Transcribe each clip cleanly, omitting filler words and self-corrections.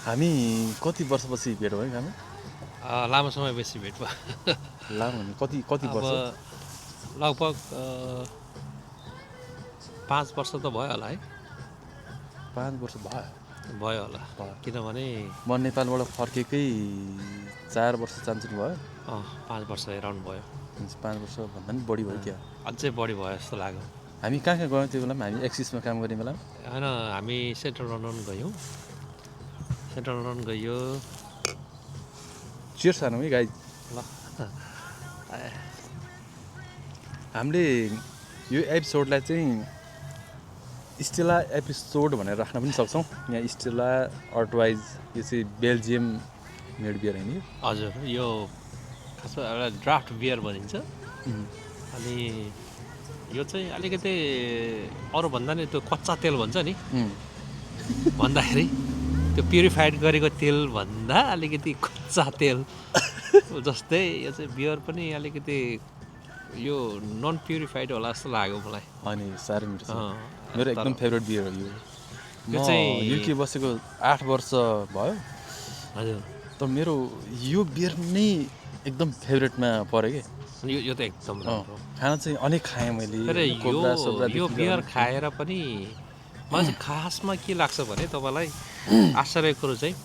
हामी कति वर्षपछि भेट भयो हामी? लामो समय बेसी भेट भयो। लामो भने कति वर्ष? लगभग 5 वर्ष त भयो होला है। 5 वर्ष भयो होला, किनभने म नेपालबाट फर्केकै 4 वर्ष चान्चुन भयो। 5 वर्ष एराउन्ड भयो। 5 वर्ष भन्दा पनि बढी भयो क्या? अझै बढी भयो जस्तो लाग्यो। हामी कहाँ गयौँ त्यो बेलामा? हामी एक्सिसमा काम गर्ने बेलामा होइन, हामी सेन्ट्रल लन्डन गयौँ। चियर्स खानु है गाई। ल हामीले यो एपिसोडलाई चाहिँ स्टेला एपिसोड भनेर राख्न पनि सक्छौँ। यहाँ स्टेला अर्थवाइज यो चाहिँ बेल्जियम मेड बियर होइन? हजुर, यो खासमा एउटा ड्राफ्ट बियर भनिन्छ। अनि यो चाहिँ अलिकति अरूभन्दा नि त्यो कच्चा तेल भन्छ नि, भन्दाखेरि त्यो प्युरिफाइड गरेको तेल भन्दा अलिकति कच्चा तेल जस्तै यो चाहिँ बियर पनि अलिकति यो नन प्युरिफाइड होला जस्तो लाग्यो मलाई। अनि साह्रै मिठो छ। मेरो एकदम फेभरेट बियर हो यो। यो चाहिँ युके बसेको 8 वर्ष भयो। हजुर, तर मेरो यो बियर नै एकदम फेभरेटमा पऱ्यो कि। यो त एकदम राम्रो। खाना चाहिँ अनेक खाएँ मैले। यो बियर खाएर पनि मलाई चाहिँ खासमा के लाग्छ भने तपाईँलाई आश्चर्यको कुरो चाहिँ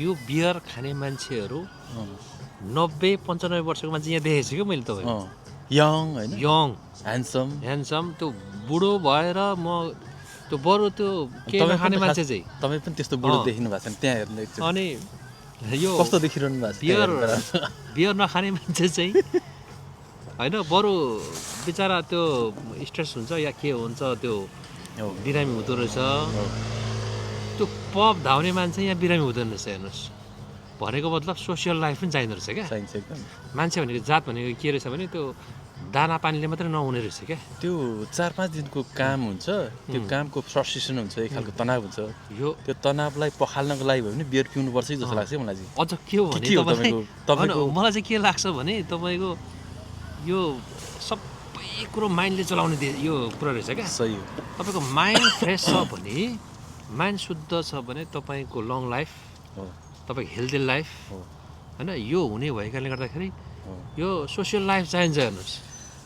यो बियर खाने मान्छेहरू 90-95 वर्षको मान्छे यहाँ देखेको छु कि मैले तपाईँको। यङ होइन, यङ ह्यान्डसम। त्यो बुढो भएर म त्यो बरु त्यो के नखाने मान्छे चाहिँ। तपाईँ पनि त्यस्तो बुढो देखिनु भएको छैन त्यहाँ हेर्नु एकचोटि। अनि यो कस्तो देखिरहनु भएको छ? बियर नखाने मान्छे चाहिँ होइन, बरु बिचरा त्यो स्ट्रेस हुन्छ या के हुन्छ, त्यो बिरामी हुँदो रहेछ। त्यो पब धाउने मान्छे यहाँ बिरामी हुँदैन रहेछ। हेर्नुहोस्, भनेको मतलब सोसियल लाइफ पनि चाहिँदो रहेछ क्या। चाहिन्छ एकदम। मान्छे भनेको जात भनेको के रहेछ भने त्यो दाना पानीले मात्रै नहुने रहेछ क्या। त्यो 4-5 दिनको काम हुन्छ, त्यो कामको फ्रस्ट्रेसन हुन्छ, एक खालको तनाव हुन्छ। त्यो तनावलाई पखाल्नको लागि भयो भने बियर पिउनुपर्छ जस्तो लाग्छ मलाई चाहिँ। अझ के हो भने तपाईँको मलाई चाहिँ के लाग्छ भने तपाईँको यो सबै कुरो माइन्डले चलाउने यो कुरा रहेछ क्या। सही हो। तपाईँको माइन्ड फ्रेस छ भने, माइन्ड शुद्ध छ भने तपाईँको लङ लाइफ, तपाईँको हेल्दी लाइफ होइन, यो हुने भएकाले गर्दाखेरि यो सोसियल लाइफ चाहिन्छ। हेर्नुहोस्,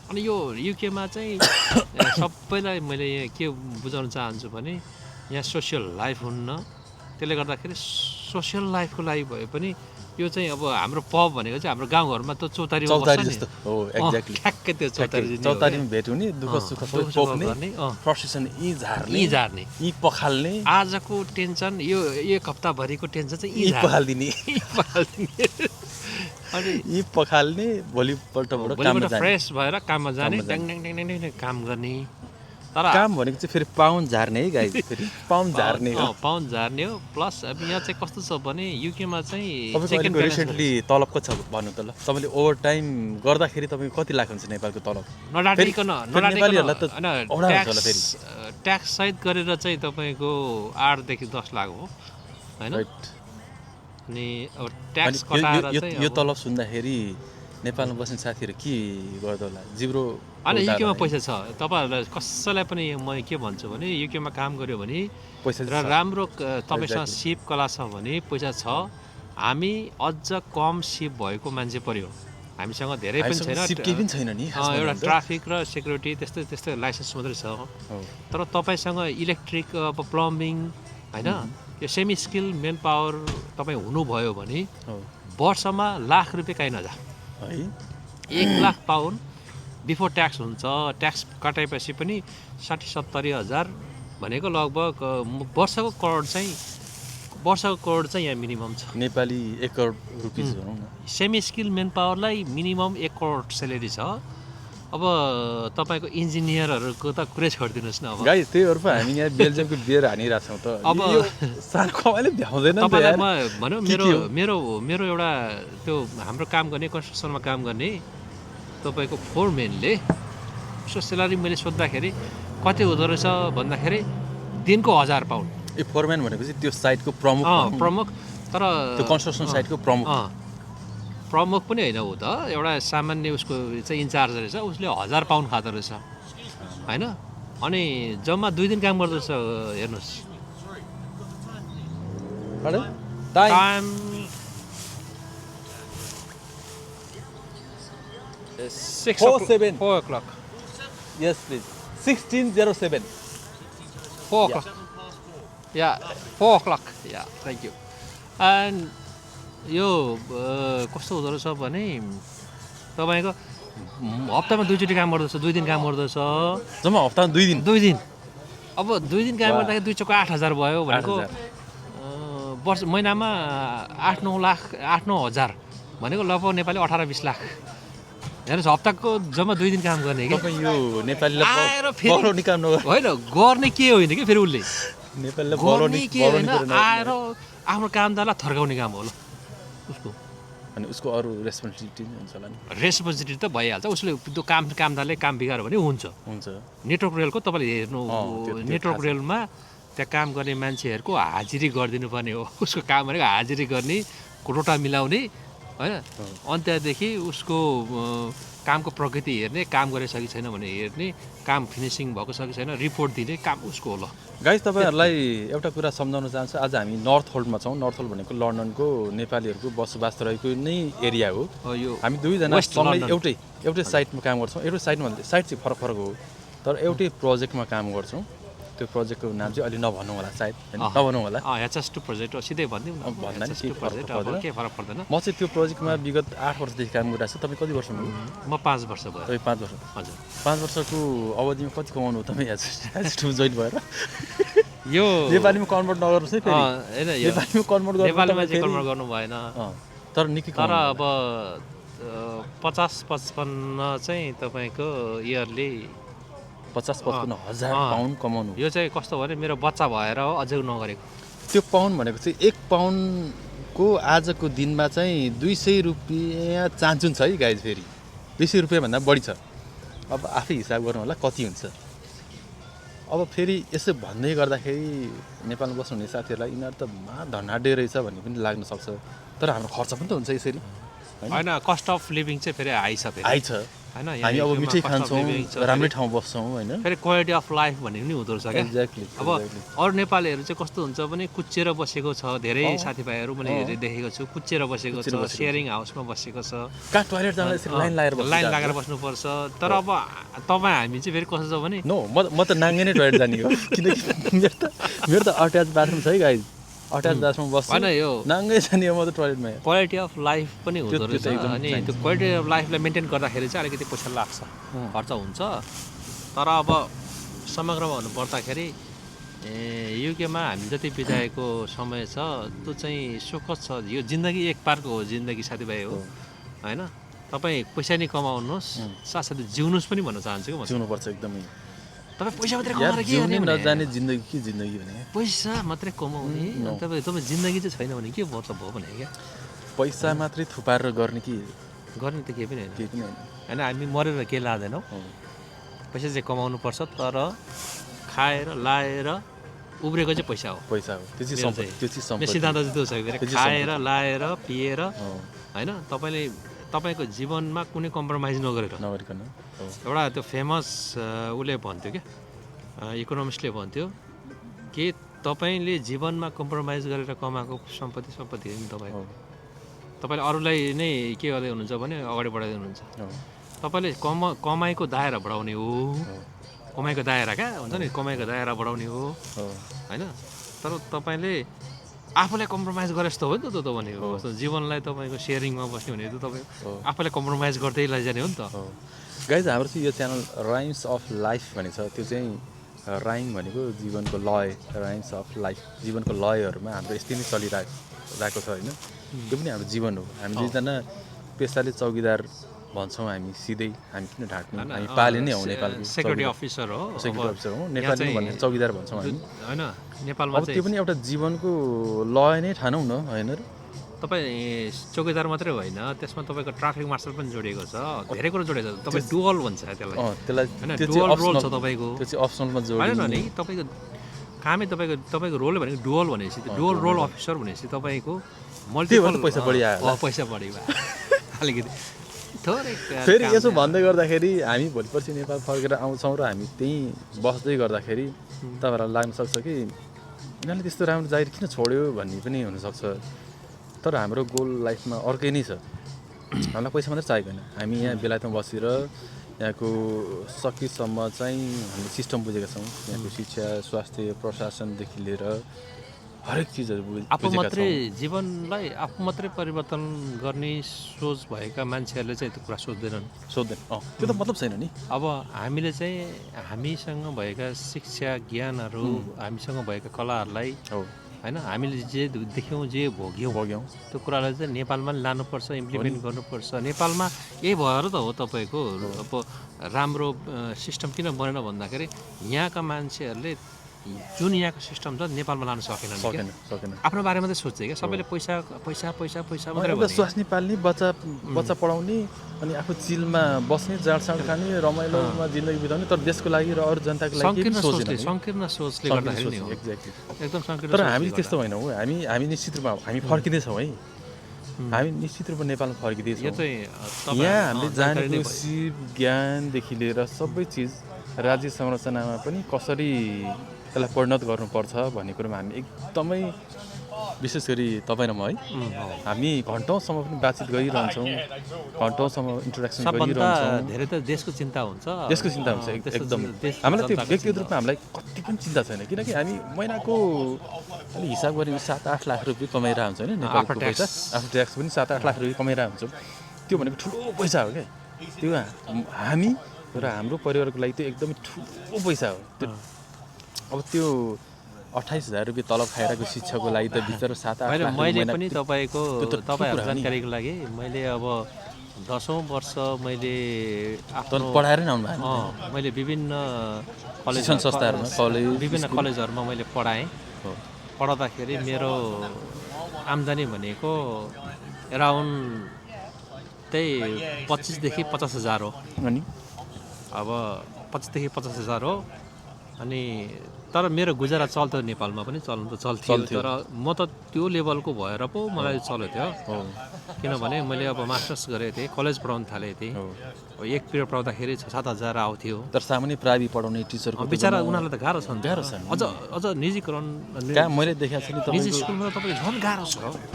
अनि यो युकेमा चाहिँ सबैलाई मैले यहाँ के बुझाउन चाहन्छु भने यहाँ सोसियल लाइफ हुन्न। त्यसले गर्दाखेरि सोसियल लाइफको लागि भए पनि यो चाहिँ अब हाम्रो पब भनेको चाहिँ हाम्रो गाउँघरमा त चौतारी जस्तो हो। एक्ज्याक्टली ठ्याक्कै त्यो चौतारीमा भेट हुने, दुःख सुख सबै पोख्ने, फ्रस्ट्रेसन यी झार्ने, यी पखाल्ने। आजको टेन्सन यो एक हप्ताभरिको टेन्सन चाहिँ यी पखाल्दिने अनि यी पखाल्ने, भोलिपल्टबाट फ्रेस भएर काममा जाने, ड्याङ काम गर्ने। तर काम भनेको चाहिँ फेरि पाउन्ड झार्ने है गाई, फेरि पाउन्ड झार्ने हो। पाउन्ड झार्ने हो। प्लस अब यहाँ चाहिँ कस्तो छ भने युकेमा चाहिँ तपाईँको रिसेन्टली तलब कति छ भन्नु त? ल, तपाईँले ओभर टाइम गर्दाखेरि तपाईँको कति लाग्छ नेपालको तलब? नडाटिकन ट्याक्स सहित गरेर चाहिँ तपाईँको 8 देखि 10 लाख हो होइन। अनि अब ट्याक्स कटाएर चाहिँ यो तलब सुन्दाखेरि नेपालमा बस्ने साथीहरू के गर्दा होला? जिब्रो। अनि युकेमा पैसा छ। तपाईँहरूलाई कसैलाई पनि म के भन्छु भने युकेमा काम गऱ्यो भने पैसा र राम्रो तपाईँसँग सिप कला छ भने पैसा छ। हामी अझ कम सिप भएको मान्छे पर्यो, हामीसँग धेरै पनि छैन नि। एउटा ट्राफिक र सेक्युरिटी त्यस्तै लाइसेन्स मात्रै छ। तर तपाईँसँग इलेक्ट्रिक, अब प्लम्बिङ होइन, यो सेमी स्किल मेन पावर तपाईँ हुनुभयो भने वर्षमा लाख रुपियाँ काहीँ नजा। 1 लाख पाउन्ड बिफोर ट्याक्स हुन्छ। ट्याक्स कटाएपछि पनि 60-70 हजार भनेको लगभग वर्षको करोड चाहिँ यहाँ मिनिमम छ। नेपाली 1 करोड रुपिस भनौँ न। सेमी स्किल मेन पावरलाई मिनिमम 1 करोड स्यालेरी छ। अब तपाईँको इन्जिनियरहरूको त कुरै छोडिदिनुहोस् न। अब गाई त्यहीहरू पो हामी यहाँ बेल्जियमको बियर हानिरहेछौँ त। अब सानोले भ्याउँदैन नि त यार। भनौँ मेरो एउटा त्यो हाम्रो काम गर्ने कन्स्ट्रक्सनमा काम गर्ने तपाईँको फोरमेनले उसको स्यालेरी मैले सोद्धाखेरि कति हुँदो रहेछ भन्दाखेरि दिनको 1000 पाउन्ड। ए फोरमेन भनेको चाहिँ त्यो साइटको प्रमुख तर त्यो कन्स्ट्रक्सन साइटको प्रमुख पनि होइन हो त, एउटा सामान्य उसको चाहिँ इन्चार्ज रहेछ। उसले 1000 पाउन्ड खाँदो रहेछ होइन। अनि जम्मा 2 दिन काम गर्दो रहेछ। हेर्नुहोस् Time 6 4:07. 4 o'clock. Yes, please. 16:07. 4 o'clock. Yeah, 4 o'clock. Yeah, thank you. And यो कस्तो हुँदो रहेछ भने तपाईँको हप्तामा 2 चोटि काम गर्दछ, 2 दिन काम गर्दछ, जम्मा हप्तामा 2 दिन 2 दिन। अब 2 दिन काम गर्दाखेरि 2 चोक 8,000 भयो भनेको 8,000 वर्ष महिनामा 8-9 लाख 8-9 हजार भनेको लगभग नेपाली 18-20 लाख। हेर्नुहोस् हप्ताको जम्मा 2 दिन काम गर्ने कि तपाईँ यो नेपालीलाई आएर फेरि बढाउने काम नगर होइन गर्ने के होइन कि फेरि उसले नेपालीलाई गर्ने के होइन बढाउने आएर आफ्नो कामदारलाई थर्काउने काम हो ल उसको अनि उसको अरू रेस्पोन्सिबिलिटी हुन्छ होला नि रेस्पोन्सिबिलिटी त भइहाल्छ उसले त्यो कामदारले काम बिगाऱ्यो भने हुन्छ नेटवर्क रेलको तपाईँले हेर्नु त्यो नेटवर्क रेलमा त्यहाँ काम गर्ने मान्छेहरूको हाजिरी गरिदिनु पर्ने हो उसको काम भनेको हाजिरी गर्ने रोटा मिलाउने होइन अनि त्यहाँदेखि उसको कामको प्रगति हेर्ने काम गरेछ कि छैन भने हेर्ने काम फिनिसिङ भएको छ कि छैन रिपोर्ट दिने काम उसको हो ल गाइस तपाईँहरूलाई एउटा कुरा सम्झाउन चाहन्छु आज हामी नर्थ होल्डमा छौँ नर्थ होल्ड भनेको लन्डनको नेपालीहरूको बसोबास रहेको नै एरिया हो यो हामी दुईजना सँगै एउटै साइटमा काम गर्छौँ एउटै साइटमा साइट चाहिँ फरक फरक हो तर एउटै प्रोजेक्टमा काम गर्छौँ त्यो प्रोजेक्टको नाम चाहिँ अहिले नभनौँ होला सायद होइन नभनौँ होला एचएस2 प्रोजेक्ट सिधै भनिदिउँ न भन्दा नि एचएस2 प्रोजेक्ट अब के फरक पर्दैन म चाहिँ त्यो प्रोजेक्टमा विगत 8 वर्षदेखि काम गरिरहेको छु तपाईँ कति वर्ष हुनु म 5 वर्ष भयो तपाईँ 5 वर्ष हजुर 5 वर्षको अवधिमा कति कमाउनु तपाईँ एचएस2 जोइन भएर यो नेपालीमा कन्भर्ट नगर्नुहोस् है फेरि हैन यो नेपालीमा कन्भर्ट गर्नु नेपालीमा चाहिँ कन्भर्ट गर्नु भएन तर निकै तर अब 50-55 चाहिँ तपाईँको इयरली 50-55 हजार पाउन्ड कमाउनु यो चाहिँ कस्तो भने मेरो बच्चा भएर हो अझै नगरेको त्यो पाउन्ड भनेको चाहिँ 1 पाउन्डको आजको दिनमा चाहिँ 200 रुपियाँ चान्चुन छ है गाइज फेरि 200 रुपियाँ भन्दा बढी छ अब आफै हिसाब गर्नु होला कति हुन्छ अब फेरि यसो भन्दै गर्दाखेरि नेपालमा बस्नुहुने साथीहरूलाई यिनीहरू त धनाडे रहेछ भन्ने पनि लाग्न सक्छ तर हाम्रो खर्च पनि त हुन्छ यसरी होइन कस्ट अफ लिभिङ चाहिँ फेरि हाई छ फेरि हाई छ हैन हामी अब मिठै खान्छौँ राम्रै ठाउँ बस्छौँ होइन फेरि क्वालिटी अफ लाइफ भन्ने पनि हुँदो रहेछ क्या एक्ज्याक्टली अब अरू नेपालीहरू चाहिँ कस्तो हुन्छ भने कुच्चिएर बसेको छ धेरै साथीभाइहरू मैले देखेको छु कुच्चिएर बसेको छ सेयरिङ हाउसमा बसेको छ कहाँ टोयलेट जाँदा यसरी लाइन लागेर बस्नुपर्छ तर अब तपाईँ हामी चाहिँ फेरि कस्तो छ भने नो म त नाङ्गे नै टोयलेट जाने हो किनकि मेरो त अट्याच बाथरुम छ है गाइज अट्याच बाथरुम बस्छु होइन यो नाङ्गै जाने हो म त टोयलेटमा क्वालिटी अफ लाइफ पनि हुँदो रहेछ अनि त्यो क्वालिटी अफ लाइफलाई मेन्टेन गर्दाखेरि चाहिँ अलिकति पैसा लाग्छ खर्च हुन्छ तर अब समग्रमा भन्नुपर्दाखेरि युकेमा हामी जति बिताएको समय छ त्यो चाहिँ सुखद छ यो जिन्दगी एक पारको हो जिन्दगी साथीभाइ हो होइन तपाईँ पैसा नै कमाउनुहोस् साथसाथै जिउनुहोस् पनि भन्न चाहन्छु कि म जिउनुपर्छ एकदमै तपाईँ पैसा मात्रै कमाएर के गर्ने नजाने जिन्दगी के जिन्दगी भने पैसा मात्रै कमाउने तपाईँ जिन्दगी चाहिँ छैन भने के मतलब हो भने क्या पैसा मात्रै थुपारेर गर्ने कि गर्ने त केही पनि होइन केही पनि होइन हामी मरेर केही लाँदैनौँ पैसा चाहिँ कमाउनु पर्छ तर खाएर लाएर उब्रेको चाहिँ पैसा हो त्यो चाहिँ सिद्धान्त चाहिँ त्यो छ कि खाएर लाएर पिएर होइन तपाईँको जीवनमा कुनै कम्प्रोमाइज नगरिकन एउटा त्यो फेमस उसले भन्थ्यो क्या इकोनोमिस्टले भन्थ्यो कि तपाईँले जीवनमा कम्प्रोमाइज गरेर कमाएको सम्पत्ति नि तपाईँले अरूलाई नै के गर्दै हुनुहुन्छ भने अगाडि बढाइदिनु हुनुहुन्छ तपाईँले कमाइको दायरा बढाउने हो कमाइको दायरा क्या हुन्छ नि कमाइको दायरा बढाउने हो होइन तर तपाईँले आफूलाई कम्प्रोमाइज गरे जस्तो हो नि त भनेको जीवनलाई तपाईँको सेयरिङमा बस्ने भनेको तपाईँ आफूलाई कम्प्रोमाइज गर्दै लैजाने हो नि त गाइज हाम्रो चाहिँ यो च्यानल राइम्स अफ लाइफ भन्ने छ त्यो चाहिँ राइम भनेको जीवनको लय राइम्स अफ लाइफ जीवनको लयहरूमा हाम्रो यस्तै नै चलिरहेको छ होइन त्यो पनि हाम्रो जीवन हो हामी दुईजना पेसाले चौकीदार भन्छौँ हामी सिधै हामी किन ढाँट्नु हामी पाले नै हौ नेपालको सेक्युरिटी अफिसर हो नेपाली भन्ने चौकीदार भन्छौँ हामी होइन नेपालमा त्यो पनि एउटा जीवनको लय नै ठानौँ न होइन र तपाईँ चौकीदार मात्रै होइन त्यसमा तपाईँको ट्राफिक मार्सल पनि जोडिएको छ धेरै कुरो जोडिएको छ तपाईँ डुअल भन्छ त्यसलाई होइन डुअल रोल छ तपाईँको त्यो चाहिँ अप्सनलमा होइन नि तपाईँको कामै तपाईँको रोल भनेको डुअल भनेपछि डुअल रोल अफिसर भनेपछि तपाईँको मल्टिपल पैसा बढी आयो पैसा बढी भयो अलिकति फेरि यसो भन्दै गर्दाखेरि हामी भोलि पर्सि नेपाल फर्केर आउँछौँ र हामी त्यहीँ बस्दै गर्दाखेरि तपाईँहरूलाई लाग्न सक्छ कि यिनीहरूले त्यस्तो राम्रो जागिर किन छोड्यो भन्ने पनि हुनसक्छ। तर हाम्रो गोल लाइफमा अर्कै नै छ। हामीलाई पैसा मात्रै चाहिएको होइन, हामी यहाँ बेलायतमा बसेर यहाँको सकेसम्म चाहिँ हामीले सिस्टम बुझेका छौँ। यहाँको शिक्षा, स्वास्थ्य, प्रशासनदेखि लिएर हरेक चिजहरू आफू बुझेका मात्रै छौँ। जीवनलाई आफू मात्रै परिवर्तन गर्ने सोच भएका मान्छेहरूले चाहिँ त्यो कुरा सोच्दैनन्। सोध्दैन, त्यो त मतलब छैन नि। अब हामीले चाहिँ हामीसँग भएका शिक्षा ज्ञानहरू, हामीसँग भएका कलाहरूलाई हो होइन, हामीले जे देख्यौँ जे भोग्यौँ त्यो कुरालाई चाहिँ नेपालमा नि लानुपर्छ, इम्प्लिमेन्ट गर्नुपर्छ। नेपालमा यही भएर त हो तपाईँको अब राम्रो सिस्टम किन बनेन भन्दाखेरि यहाँका मान्छेहरूले जुन यहाँको सिस्टम छ नेपालमा लान सकेनन्। सकेन। आफ्नो बारेमा मात्रै सोध्छ क्या, सबैले पैसा पैसा पैसा पैसा मात्रै एउटा स्वास्नी पाल्ने, बच्चा पढाउने, अनि आफू चिलमा बस्ने, जाँडसाँड खाने, रमाइलोमा जिन्दगी बिताउने, तर देशको लागि र अरू जनताको लागि सङ्कीर्ण सोचले गर्दाखेरि नि हो। एक्ज्याक्टली। एकदम सङ्कीर्ण। तर हामी त्यस्तो होइनौँ। हामी निश्चित रूपमा हामी फर्किँदैछौँ है। हामी निश्चित रूपमा नेपालमा फर्किँदैछौँ। यहाँ हामीले जानेको सिप ज्ञानदेखि लिएर सबै चिज राज्य संरचनामा पनि कसरी यसलाई परिणत गर्नुपर्छ भन्ने कुरोमा हामी एकदमै, विशेष गरी तपाईँ र म है, हामी घन्टौँसम्म पनि बातचित गरिरहन्छौँ, घन्टौँसम्म इन्ट्रोडक्सन गरिरहन्छौँ। धेरै त देशको चिन्ता हुन्छ, देशको चिन्ता हुन्छ एकदम। हामीलाई त्यो व्यक्तिगत रूपमा हामीलाई कति पनि चिन्ता छैन, किनकि हामी महिनाको अलि हिसाब गऱ्यो 7-8 लाख रुपियाँ कमाइरहेको हुन्छ होइन, नेपालको पैसा आफ्नो ट्याक्स पनि 7-8 लाख रुपियाँ कमाइरहेको हुन्छौँ। त्यो भनेको ठुलो पैसा हो क्या। त्यो हामी र हाम्रो परिवारको लागि त्यो एकदमै ठुलो पैसा हो। त्यो अब त्यो 28,000 रुपियाँ तलब खाइरहेको शिक्षकको लागि त बिचरा 7-8 लाख। मैले पनि तपाईँहरूको जानकारीको लागि मैले अब 10औँ वर्ष मैले आफ्नो पढाएर नै आउनु भएको। मैले विभिन्न शिक्षण संस्थाहरूमा, विभिन्न कलेजहरूमा मैले पढाएँ। पढाउँदाखेरि मेरो आम्दानी भनेको एराउन्ड त्यही 25,000 देखि 50,000 हो। अनि अब 25,000 देखि 50,000 हो। अनि तर मेरो गुजारा चल्थ्यो, नेपालमा पनि चल्थ्यो। तर म त त्यो लेभलको भएर पो मलाई चल्यो थियो। किनभने मैले अब मास्टर्स गरेको थिएँ, कलेज पढाउन थालेको थिएँ। एक पिरियड पढाउँदाखेरि 6-7 हजार आउँथ्यो। तर सामान्य प्राइभेट पढाउने टिचरको बिचरा उनीहरूलाई त गाह्रो छ नि। अझ निजीकरण मैले देखाएको छु नि, निजी स्कुलमा त तपाईँले झन् गाह्रो छ।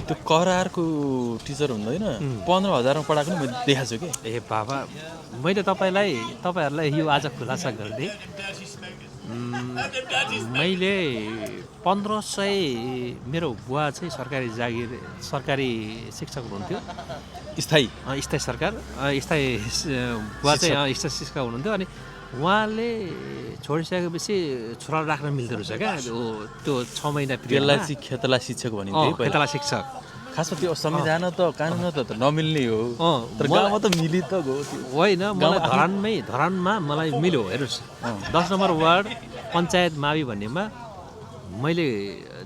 त्यो करारको टिचर हुँदैन, 15,000मा पढाएको पनि मैले देखाएको छु कि। ए बाबा, मैले तपाईँहरूलाई यो आज खुलासा गरिदिएँ। मैले 1500, मेरो बुवा चाहिँ सरकारी शिक्षक हुनुहुन्थ्यो, स्थायी बुवा चाहिँ स्थायी शिक्षक हुनुहुन्थ्यो। अनि उहाँले छोडिसकेपछि छोरालाई राख्न मिल्दो रहेछ क्या। त्यो 6 महिना त्यसलाई चाहिँ खेतला शिक्षक भनिन्थ्यो। खेतला शिक्षक खासमा त्यो संविधान त कानुन त नमिल्ने हो, तर गाउँमा त मिली त गयो। होइन, मलाई धरानमा मलाई मिल्यो। हेर्नुहोस्, 10 नम्बर वार्ड पञ्चायत मावि भन्नेमा मैले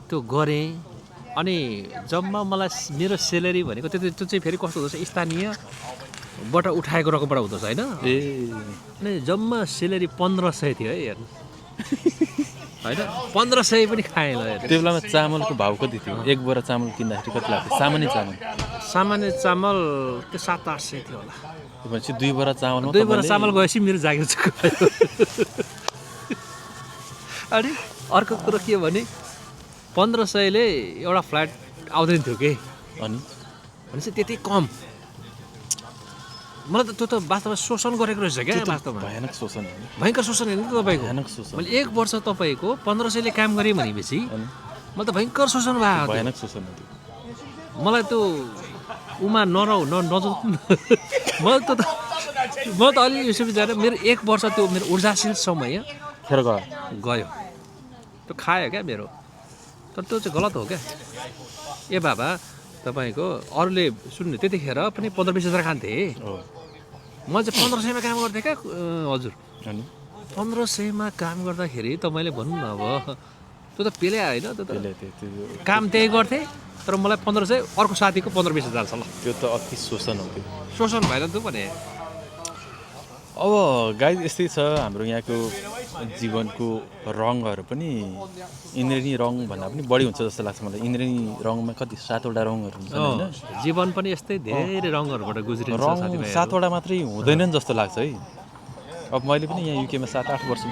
त्यो गरेँ। अनि जम्मा मलाई मेरो सेलेरी भनेको त्यो चाहिँ फेरि कस्तो हुँदो रहेछ, स्थानीयबाट उठाएको रकमबाट हुँदो रहेछ होइन। अनि जम्मा सेलेरी 1500 थियो है। हेर्नु होइन, 1500 पनि खाएँ ल। त्यो बेलामा चामलको भाउ कति थियो? एक बोरा चामल किन्दाखेरि कति लाग्थ्यो? सामान्य चामल त्यो 700-800 थियो होला। भनेपछि 2 बोरा चामल गएपछि मेरो जागिर चुक्यो। अनि अर्को कुरो के भने 1500ले एउटा फ्ल्याट आउँदैन थियो कि। अनि भनेपछि त्यति कम। मलाई त त्यो त वास्तवमा शोषण गरेको रहेछ क्या। वास्तवमा भयङ्कर शोषण हेर्नु त तपाईँको। मैले 1 वर्ष तपाईँको 1500ले काम गरेँ भनेपछि मलाई त भयङ्कर शोषण भयो। मलाई त्यो उमा नजाउँ म त अलि यसो बिचार मेरो 1 वर्ष त्यो मेरो ऊर्जाशील समय खेर गयो। त्यो खायो क्या मेरो। तर त्यो चाहिँ गलत हो क्या। ए बाबा, तपाईँको अरूले सुन्नु त्यतिखेर पनि 15-20 हजार खान्थे। म चाहिँ 1500मा काम गर्थेँ क्या हजुर। 1500मा काम गर्दाखेरि त मैले भनौँ न, अब त्यो त पेले होइन, त्यो त काम त्यही गर्थेँ। तर मलाई 1500, अर्को साथीको 15-20 हजार छ ल। त्यो त अति शोषण हो। त्यो शोषण भएर त भने अब गाइज यस्तै छ हाम्रो यहाँको जीवनको रङहरू पनि। इन्द्रेणी रङ भन्दा पनि बढी हुन्छ जस्तो लाग्छ मलाई। इन्द्रेणी रङमा कति 7वटा रङहरू हुन्छ होइन। जीवन पनि यस्तै धेरै रङहरूबाट गुज्रिन्छ। रङ 7वटा मात्रै हुँदैनन् जस्तो लाग्छ है। अब मैले पनि यहाँ युकेमा 7-8 वर्ष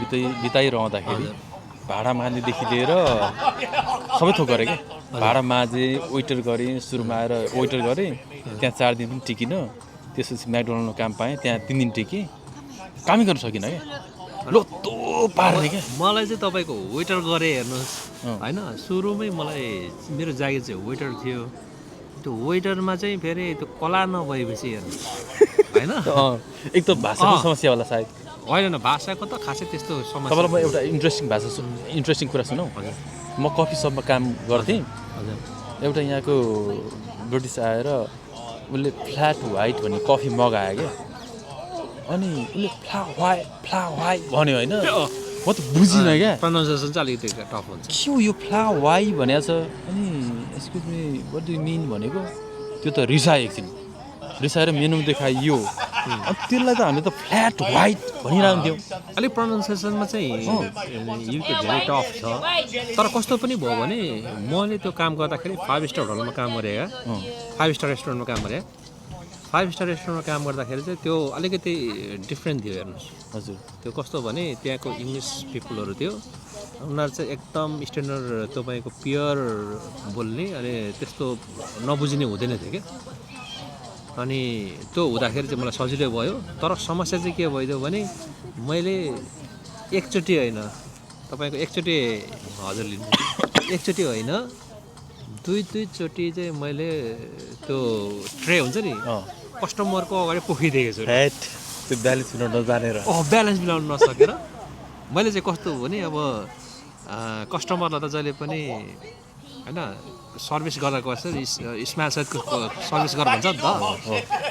बिताइरहँदाखेरि भाडा मान्नेदेखि लिएर सबै थोक गरेँ क्या भाडा माझेँ वेटर गरेँ सुरुमा आएर वेटर गरेँ त्यहाँ 4 दिन पनि टिकिनँ त्यसपछि म्याकडोनल्डमा काम पाएँ त्यहाँ 3 दिन टिकेँ कामै गर्न सकिनँ क्या लोतो पार्ने क्या मलाई चाहिँ तपाईँको वेटर गरेँ हेर्नुहोस् होइन सुरुमै मलाई मेरो जागिर चाहिँ वेटर थियो त्यो वेटरमा चाहिँ फेरि त्यो कला नभएपछि हेर्नुहोस् होइन एक त भाषाको समस्या होला सायद होइन भाषाको त खासै त्यस्तो समस्या तपाईँलाई म एउटा इन्ट्रेस्टिङ कुरा सुनौ म कफी सपमा काम गर्थेँ हजुर एउटा यहाँको ब्रिटिस आएर उसले फ्ल्याट व्हाइट भन्ने कफी मगायो क्या अनि उसले फ्ला वाइ भन्यो होइन म त बुझिनँ क्या प्रनाउन्सिएसन चाहिँ अलिकति टफ हुन्छ के हो यो फ्ला वाइ भनेको छ अनि excuse me what do mean भनेको त्यो त रिसायो एकछिन रिसाएर मेनु देखाइयो अनि त्यसलाई त हामीले त फ्ल्याट व्हाइट भनिरहन्थ्यौँ अलिक प्रनाउन्सिएसनमा चाहिँ युके धेरै टफ छ तर कस्तो पनि भयो भने मैले त्यो काम गर्दाखेरि 5 स्टार होटलमा काम गरेँ 5 स्टार रेस्टुरेन्टमा काम गरेँ 5 स्टार रेस्टुरेन्टमा काम गर्दाखेरि चाहिँ त्यो अलिकति डिफ्रेन्ट थियो हेर्नुहोस् हजुर त्यो कस्तो भने त्यहाँको इङ्ग्लिस पिपुलहरू थियो उनीहरू चाहिँ एकदम स्ट्यान्डर्ड तपाईँको प्योर बोल्ने अनि त्यस्तो नबुझिने हुँदैन थियो क्या अनि त्यो हुँदाखेरि चाहिँ मलाई सजिलै भयो तर समस्या चाहिँ के भइदियो भने मैले एकचोटि होइन तपाईँको एकचोटि हजुर लिनु एकचोटि होइन दुईचोटि चाहिँ मैले त्यो ट्रे हुन्छ नि कस्टमरको अगाडि पोखिदिएको छु त्यो ब्यालेन्स मिलाउन नजानेर ब्यालेन्स मिलाउन नसकेर मैले चाहिँ कस्तो हो भने अब कस्टमरलाई त जहिले पनि होइन सर्भिस गरेको स्माइलसहितको सर्भिस गर भन्छ नि त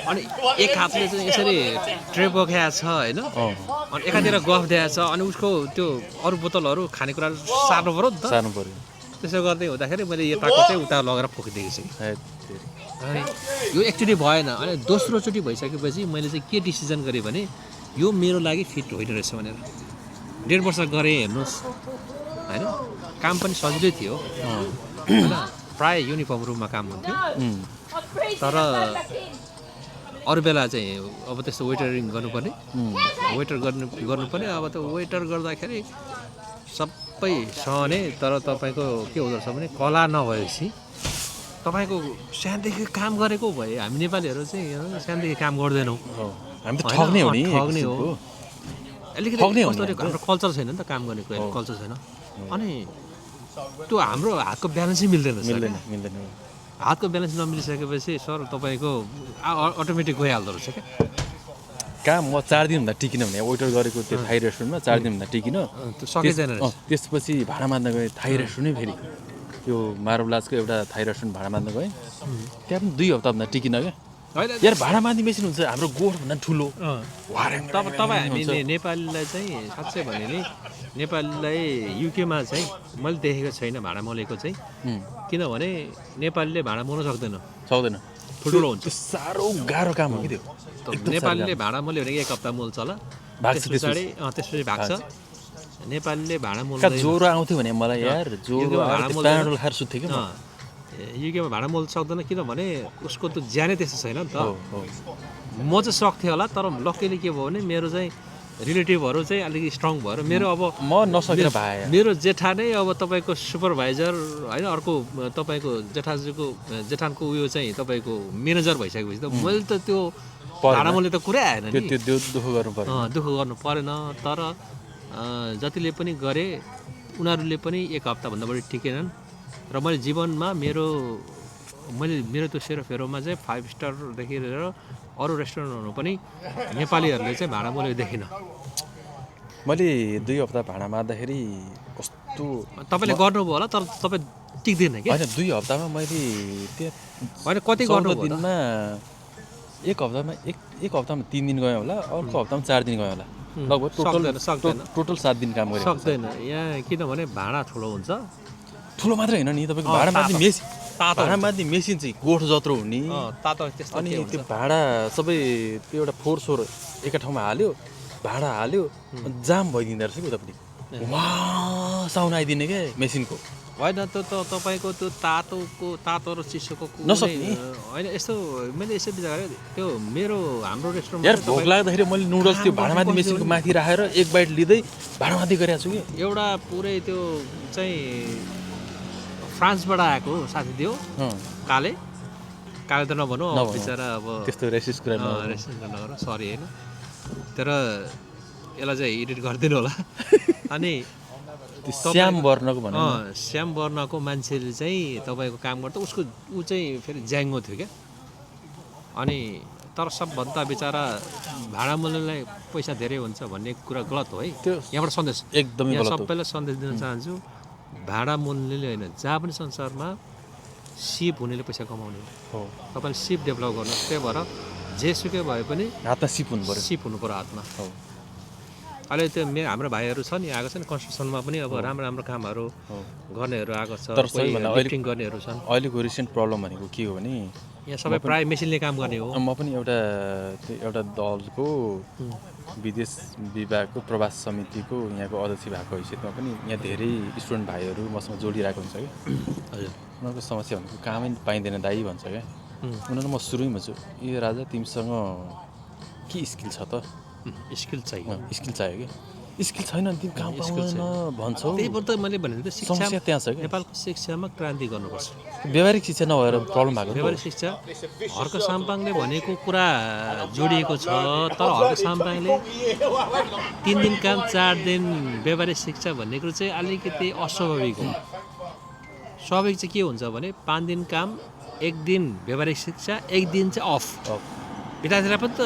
अनि एक हातले चाहिँ यसरी ट्रे बोकेको छ होइन अनि एकातिर गफ दिएको छ अनि उसको त्यो अरू बोतलहरू खानेकुराहरू सार्नु पऱ्यो नि त सार्नु पऱ्यो त्यसो गर्दै हुँदाखेरि मैले यताको चाहिँ उता लगेर पोखिदिएको छु अनि यो एकचोटि भएन अनि दोस्रोचोटि भइसकेपछि मैले चाहिँ के डिसिजन गरेँ भने यो मेरो लागि फिट होइन रहेछ भनेर 1.5 वर्ष गरेँ हेर्नुहोस् होइन काम पनि सजिलै थियो होइन प्राय युनिफर्म रुममा काम हुन्थ्यो तर अरू बेला चाहिँ अब त्यस्तो वेटरिङ गर्नुपर्ने वेटर गर्नुपर्ने अब त वेटर गर्दाखेरि सबै सहने तर तपाईँको के हुँदो रहेछ भने कला नभएपछि तपाईँको सानोदेखि काम गरेको भए हामी नेपालीहरू चाहिँ सानोदेखि काम गर्दैनौँ हामी त ठग्ने हो नि ठग्ने हो अलिकति हाम्रो कल्चर छैन नि त काम गर्ने कल्चर छैन अनि त्यो हाम्रो हातको ब्यालेन्सै मिल्दैन हातको ब्यालेन्स नमिलिसकेपछि सर तपाईँको अटोमेटिक गइहाल्दो रहेछ क्या काम म 4 दिनभन्दा टिकिनँ भने वेटर गरेको त्यो थाई रेस्टुरेन्टमा 4 दिनभन्दा टिकिनँ सकिँदैन त्यसपछि भाडा माग्न गएँ थाई रेस्टुरेन्टै फेरि त्यो मार्बलाजको एउटा थाई रेस्टुरेन्ट भाडा माग्न गएँ त्यहाँ पनि 2 हप्ताभन्दा टिकिनँ क्या यार भाडा माग्ने मेसिन हुन्छ हाम्रो गोठभन्दा ठुलो तपाईँ हामी नेपालीलाई चाहिँ साँच्चै भने नि नेपालीलाई युकेमा चाहिँ मैले देखेको छैन भाडा मोलेको चाहिँ किनभने नेपालीले भाडा मोल्न सक्दैन ठुल्ठुलो हुन्छ साह्रो गाह्रो काम हो कि त्यो नेपालीले भाडा मोल्यो भने 1 हप्ता मोल्छ होला त्यसपछि भाग्छ नेपालीले भाडा मोल्छ ज्वरो आउँथ्यो भने मलाई यार ज्वरो प्याराडोल खाएर सुत्थ्यो कि युकेमा भाडा मोल्न सक्दैन किनभने उसको त ज्यानै त्यस्तो छैन नि त म चाहिँ सक्थेँ होला तर लक्कीले के भयो भने मेरो चाहिँ रिलेटिभहरू चाहिँ अलिकति स्ट्रङ भएर मेरो अब म नसकेर भए मेरो जेठा नै अब तपाईँको सुपरभाइजर होइन अर्को तपाईँको जेठानको उयो चाहिँ तपाईँको म्यानेजर भइसकेपछि त मैले त त्यो भाडा मोल्ने त कुरै आएन नि त्यो दुःख गर्नु परेन तर जतिले पनि गरे उनीहरूले पनि 1 हप्ताभन्दा बढी टिकेनन् र मैले जीवनमा मेरो त्यो सेरोफेरोमा चाहिँ 5 स्टारदेखि लिएर अरू रेस्टुरेन्टहरू पनि नेपालीहरूले चाहिँ भाडा मोलेको देखिनँ मैले 2 हप्ता भाडा मार्दाखेरि कस्तो तपाईँले गर्नुभयो होला तर तपाईँ टिक्दैन कि होइन 2 हप्तामा मैले त्यहाँ होइन कति गर्नु दिनमा 1 हप्तामा 3 दिन गएँ होला अर्को हप्तामा 4 दिन गएँ होला लगभग टोटल 7 दिन काम गरेँ सक्दैन यहाँ किनभने भाडा ठुलो हुन्छ ठुलो मात्रै होइन नि तपाईँको भाडा मार्ने मेसिन चाहिँ गोठ जत्रो हुने अनि त्यो भाडा सबै त्यो एउटा फोहोर एका ठाउँमा हाल्यो भाडा हाल्यो जाम भइदिँदो रहेछ कि उतापट्टि वा साउन्ड आइदिने क्या मेसिनको होइन त तपाईँको त्यो तातो र चिसोको नसक्ने। होइन यस्तो मैले यसो विचार गरेँ त्यो हाम्रो रेस्टुरेन्टमा यार भोक लाग्दाखेरि मैले नुडल्स त्यो भाँडामाथि मेसिनको माथि राखेर एक बाइट लिँदै भाँडामाथि गरेको छु कि। एउटा पुरै त्यो चाहिँ फ्रान्सबाट आएको साथी थियो काले त नभनौँ अब बिचरा अब त्यस्तो रेसिस्ट कुरा रेस्टुरेन्ट नगर सरी होइन तर यसलाई चाहिँ एडिट गरिदिनु होला अनि श्याम वर्णको भनौँ श्याम वर्णको मान्छेले चाहिँ तपाईँको काम गर्दा उसको ऊ चाहिँ फेरि ज्याङ्गो थियो क्या अनि तर सबभन्दा बिचरा भाडा मूल्यलाई पैसा धेरै हुन्छ भन्ने कुरा गलत हो है त्यो यहाँबाट सन्देश एकदमै यहाँ गलत हो। सबैलाई सन्देश दिन चाहन्छु भाडा मूल्यले होइन जहाँ पनि संसारमा सिप हुनेले पैसा कमाउने हो। तपाईँले सिप डेभलप गर्नुहोस् त्यही भएर जेसुकै भए पनि हातमा सिप हुनु पर्यो। सिप हुनु पर्यो हातमा हो। अहिले त्यो हाम्रो भाइहरू छ नि आएको छ नि कन्स्ट्रक्सनमा पनि अब राम्रो राम्रो कामहरू गर्नेहरू आएको छ तर सबैभन्दा लिफ्टिङ गर्नेहरू छन् अहिलेको रिसेन्ट प्रब्लम भनेको के हो भने यहाँ सबै प्रायः मेसिनले काम गर्ने हो म पनि एउटा दलको विदेश विभागको प्रवास समितिको यहाँको अध्यक्ष भएको हैसियतमा पनि यहाँ धेरै स्टुडेन्ट भाइहरू मसँग जोडिरहेको हुन्छ क्या। हजुर उनीहरूको समस्या भनेको कामै पाइँदैन दाइ भन्छ क्या। उनीहरू म सुरुमै भन्छु ए राजा तिमीसँग के स्किल छ त? स्किल चाहियो स्किल चाहियो कि स्किल छैन भने तिमी काम पाउँदैन भन्छौ। त्यही भएर त मैले भनेको शिक्षा समस्या त्यहाँ छ क्या। नेपालको शिक्षामा क्रान्ति गर्नुपर्छ व्यावहारिक शिक्षा नभएर प्रब्लम भएको व्यावहारिक शिक्षा हर्क साम्पाङले भनेको कुरा जोडिएको छ तर हर्क साम्पाङले 3 दिन काम 4 दिन व्यावहारिक शिक्षा भन्ने कुरो चाहिँ अलिकति अस्वाभाविक हो। स्वाभाविक चाहिँ के हुन्छ भने 5 दिन काम 1 दिन व्यावहारिक शिक्षा 1 दिन चाहिँ अफ बितातिर पनि त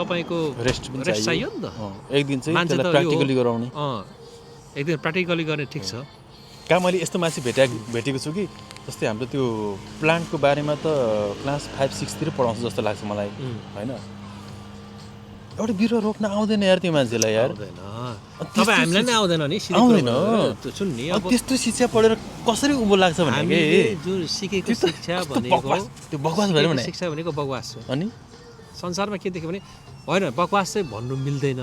तपाईँको रेस्ट चाहियो नि त। एक दिन चाहिँ त्यसलाई प्र्याक्टिकली गराउने। एक दिन प्र्याक्टिकली गर्ने ठिक छ। कहाँ मैले यस्तो मान्छे भेटेको छु कि जस्तै हाम्रो त्यो प्लान्टको बारेमा त क्लास 5-6 तिर पढाउँछ जस्तो लाग्छ मलाई होइन। एउटा बिरुवा रोप्न आउँदैन यार त्यो मान्छेलाई यार। तपाईँ हामीलाई नै आउँदैन नि आउँदैन सुन नि अब त्यस्तो शिक्षा पढेर कसरी उँभो लाग्छ भने हामीले जुन सिकेको शिक्षा भनेको त्यो बकवास भएर भने शिक्षा भनेको बकवास हो। अनि संसारमा के देख्यो भने होइन बकवास चाहिँ भन्नु मिल्दैन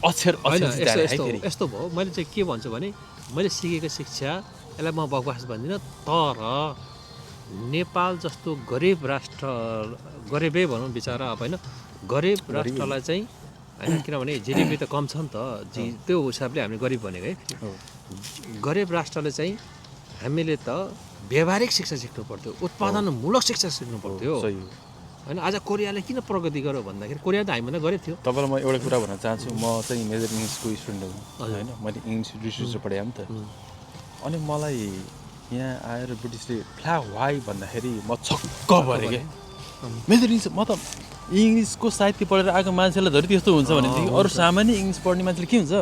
अक्षर होइन यस्तो भयो। मैले चाहिँ के भन्छु भने मैले सिकेको शिक्षा यसलाई म बकवास भन्दिनँ तर नेपाल जस्तो गरिब राष्ट्र गरिबै भनौँ बिचरा अब होइन गरिब राष्ट्रलाई चाहिँ होइन किनभने जिडिपी त कम छ नि त त्यो हिसाबले हामी गरिब भनेको है। गरिब राष्ट्रले चाहिँ हामीले त व्यावहारिक शिक्षा सिक्नु पर्थ्यो उत्पादनमूलक शिक्षा सिक्नु पर्थ्यो होइन। आज कोरियाले किन प्रगति गर्यो भन्दाखेरि कोरिया त हामीभन्दा गरिब थियो। तपाईँलाई म एउटा कुरा भन्न चाहन्छु म चाहिँ मेजर इङ्ग्लिसको स्टुडेन्ट हो होइन। मैले इङ्ग्लिस लिटरेचर पढाएँ नि त अनि मलाई यहाँ आएर ब्रिटिसले फ्ला वाइ भन्दाखेरि म छक्क भरेँ क्या। मेजर इङ्ग्लिस म त इङ्ग्लिसको साहित्य पढेर आएको मान्छेलाई धरि त्यस्तो हुन्छ भनेदेखि अरू सामान्य इङ्ग्लिस पढ्ने मान्छेले के हुन्छ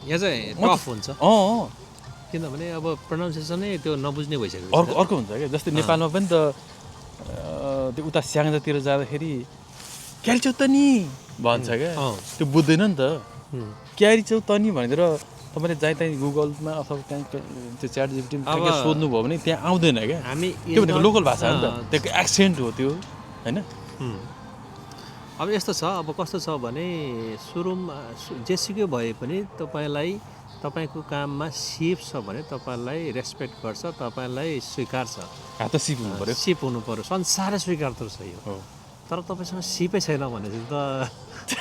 यहाँ चाहिँ टफ हुन्छ किनभने अब प्रोनाउन्सिएसनै त्यो नबुझ्ने भइसक्यो। अर्को हुन्छ क्या जस्तै नेपालमा पनि त त्यो उता स्याङ्जातिर जाँदाखेरि क्यारी त नि भन्छ क्या त्यो बुझ्दैन नि त। क्यारी त नि भनेर तपाईँले जहीँ त्यहीँ गुगलमा अथवा त्यहाँ त्यो च्याट जिपिटीमा सोध्नुभयो भने त्यहाँ आउँदैन क्या। हामी त्यो भनेको लोकल भाषा हो नि त त्यसको एक्सेन्ट हो त्यो होइन। अब यस्तो छ अब कस्तो छ भने सुरुमा जेसुकै भए पनि तपाईँको काममा सिप छ भने तपाईँलाई रेस्पेक्ट गर्छ तपाईँलाई स्वीकार्छ। हात सिप हुनु पर्यो सिप हुनु पर्यो संसारै स्वीकार त छ यो। तर तपाईँसँग सिपै छैन भनेदेखि त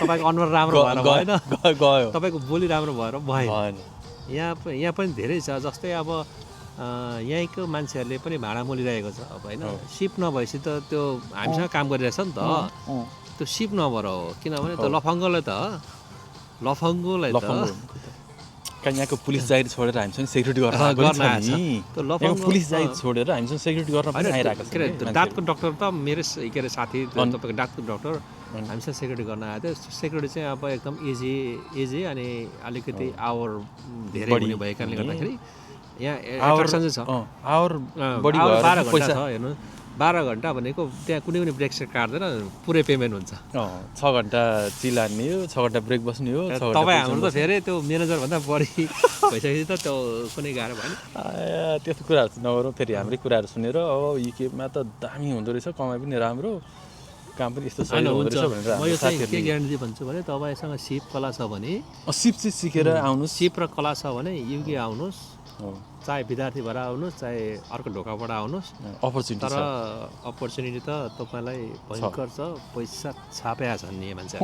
तपाईँको अनुहार राम्रो भएर भएन गयो तपाईँको बोली राम्रो भएर भएन। यहाँ पनि धेरै छ जस्तै अब यहीँको मान्छेहरूले पनि भाडा मोलिरहेको छ अब होइन। सिप नभएपछि त त्यो हामीसँग काम गरिरहेछ नि त त्यो सिप नभएर हो किनभने त्यो लफङ्गोलाई त यहाँको पुलिस जागिर छोडेर हामीसँग सेक्युरिटी गर्न पुलिस जागिर छोडेर हामीसँग सेक्युरिटी गर्न पनि आइरहेको छ। दाँतको डक्टर त मेरो के अरे साथी तपाईँको दाँतको डक्टर हामीसँग सेक्युरिटी गर्न आएको थियो। सेक्युरिटी चाहिँ अब एकदम इजी अनि अलिकति आवर धेरै हुने भएको कारणले गर्दाखेरि यहाँ एट्र्याक्सन चाहिँ छ। आवर बढी 12 घन्टा छ हेर्नु 12 घन्टा भनेको त्यहाँ कुनै पनि ब्रेक सेक काट्दैन पुरै पेमेन्ट हुन्छ। 6 घन्टा चिलाने हो 6 घन्टा ब्रेक बस्ने हो। तपाईँ हाम्रो त फेरि त्यो म्यानेजरभन्दा बढी भइसकेपछि त त्यो कुनै गाह्रो भएन। त्यस्तो कुराहरू चाहिँ नगरौँ फेरि हाम्रै कुराहरू सुनेर अब युकेमा त दामी हुँदो रहेछ कमाइ पनि राम्रो काम पनि यस्तो सही हुँदो रहेछ भनेर म यो चाहिँ के ग्यारेन्टी भन्छु भने तपाईँसँग सिप कला छ भने सिप चाहिँ सिकेर आउनुहोस्। सिप र कला छ भने युके आउनुहोस् चाहे विद्यार्थी भएर आउनुहोस् चाहे अर्को ढोकाबाट आउनुहोस् अपर्च्युनिटी तर छ अपर्च्युनिटी त तपाईँलाई भयङ्कर छ पैसा छापेका छन् नि मान्छे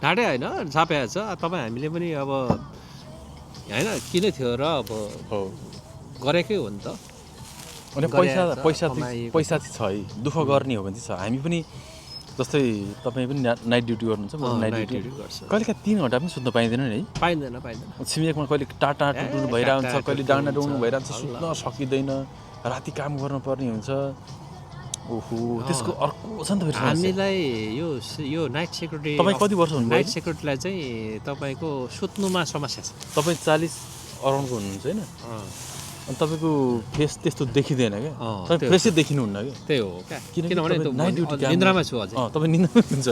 ढाँटे होइन छापेका छ तपाईँ हामीले पनि अब होइन किन थियो र अब गरेकै हो नि त अनि पैसा चाहिँ छ है दुःख गर्ने हो भने चाहिँ छ हामी पनि जस्तै तपाईँ पनि नाइट ड्युटी गर्नुहुन्छ म नाइट ड्युटी गर्छ कहिलेकाहीँ 3 घन्टा पनि सुत्न पाइँदैन नि है पाइँदैन छिमेकमा कहिले टाटा टुटुनु भइरहेको हुन्छ कहिले डाँडा डुल्नु भइरहेको हुन्छ सुत्न सकिँदैन राति काम गर्नुपर्ने हुन्छ ओहो त्यसको अर्को छ नि त फेरि हामीलाई यो नाइट सेक्युरिटी तपाईँ कति वर्ष हुनुभयो नाइट सेक्युरिटीलाई चाहिँ तपाईँको सुत्नुमा समस्या छ तपाईँ 40 अराउन्डको हुनुहुन्छ होइन अनि तपाईँको फेस त्यस्तो देखिँदैन क्या तपाईँ फ्रेसै देखिनुहुन्न क्या त्यही हो क्या किनभने नाइट ड्युटी निन्द्रामा छु अझै तपाईँ निन्द्रामा हुन्छ